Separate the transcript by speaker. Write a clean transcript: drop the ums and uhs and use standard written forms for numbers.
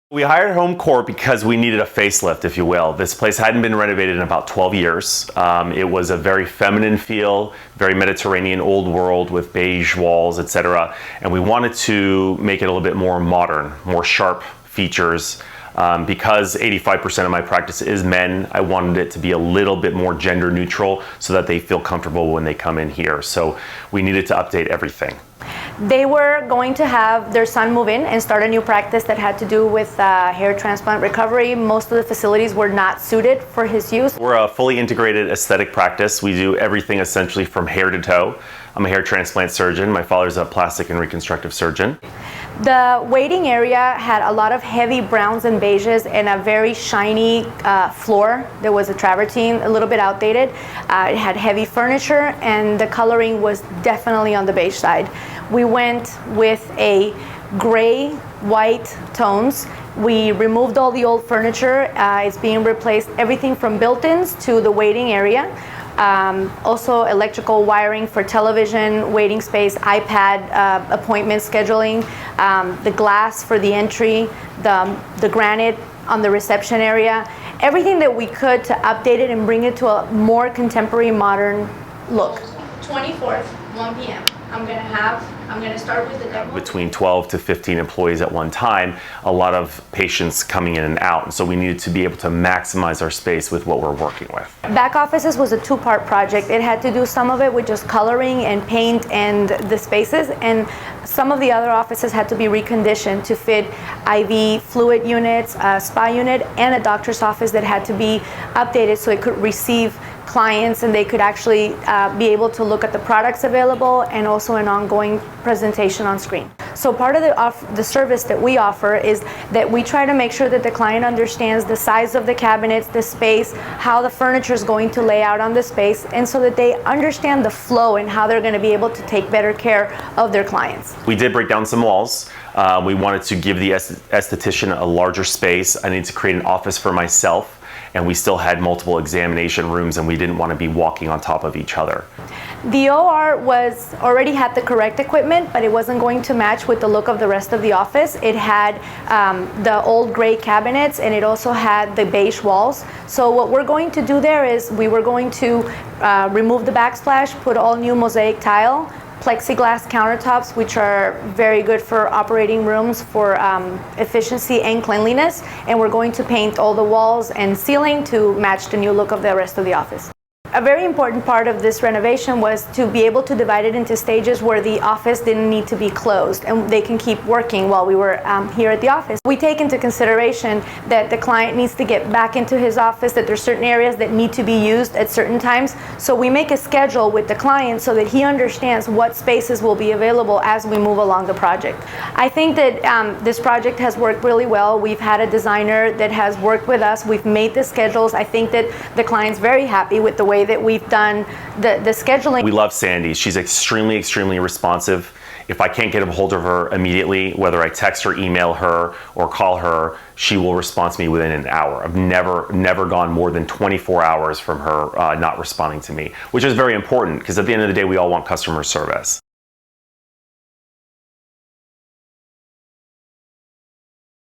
Speaker 1: We hired Homecorp because we needed a facelift, if you will. This place hadn't been renovated in about 12 years. It was a very feminine feel, very Mediterranean, old world with beige walls, etc. And we wanted to make it a little bit more modern, more sharp features. Because 85% of my practice is men, I wanted it to be a little bit more gender neutral so that they feel comfortable when they come in here. So we needed to update everything.
Speaker 2: They were going to have their son move in and start a new practice that had to do with hair transplant recovery. Most of the facilities were not suited for his use.
Speaker 1: We're a fully integrated aesthetic practice. We do everything essentially from hair to toe. I'm a hair transplant surgeon. My father's a plastic and reconstructive surgeon.
Speaker 2: The waiting area had a lot of heavy browns and beiges and a very shiny floor. There was a travertine, a little bit outdated. It had heavy furniture and the coloring was definitely on the beige side. We went with a gray, white tones. We removed all the old furniture. It's being replaced, everything from built-ins to the waiting area. Also electrical wiring for television, waiting space, iPad, appointment scheduling, the glass for the entry, the granite on the reception area, everything that we could to update it and bring it to a more contemporary, modern look. 24th, 1 p.m. I'm going to start with the demo.
Speaker 1: Between 12 to 15 employees at one time, a lot of patients coming in and out. And so we needed to be able to maximize our space with what we're working with.
Speaker 2: Back offices was a two-part project. It had to do some of it with just coloring and paint and the spaces, and some of the other offices had to be reconditioned to fit IV fluid units, a spa unit, and a doctor's office that had to be updated so it could receive clients and they could actually be able to look at the products available and also an ongoing presentation on screen. So part of the service that we offer is that we try to make sure that the client understands the size of the cabinets, the space, how the furniture is going to lay out on the space, and so that they understand the flow and how they're going to be able to take better care of their clients.
Speaker 1: We did break down some walls. We wanted to give the esthetician a larger space. I needed to create an office for myself. And we still had multiple examination rooms and we didn't want to be walking on top of each other.
Speaker 2: The OR already had the correct equipment, but it wasn't going to match with the look of the rest of the office. It had the old gray cabinets and it also had the beige walls. So what we're going to do there is we were going to remove the backsplash, put all new mosaic tile, plexiglass countertops, which are very good for operating rooms for efficiency and cleanliness, and we're going to paint all the walls and ceiling to match the new look of the rest of the office. A very important part of this renovation was to be able to divide it into stages where the office didn't need to be closed and they can keep working while we were here at the office. We take into consideration that the client needs to get back into his office, that there's certain areas that need to be used at certain times. So we make a schedule with the client so that he understands what spaces will be available as we move along the project. I think that this project has worked really well. We've had a designer that has worked with us. We've made the schedules. I think that the client's very happy with the way that we've done the scheduling.
Speaker 1: We love Sandy. She's extremely responsive. If I can't get a hold of her immediately, whether I text or email her or call her, she will respond to me within an hour. I've never gone more than 24 hours from her not responding to me, which is very important because at the end of the day, we all want customer service.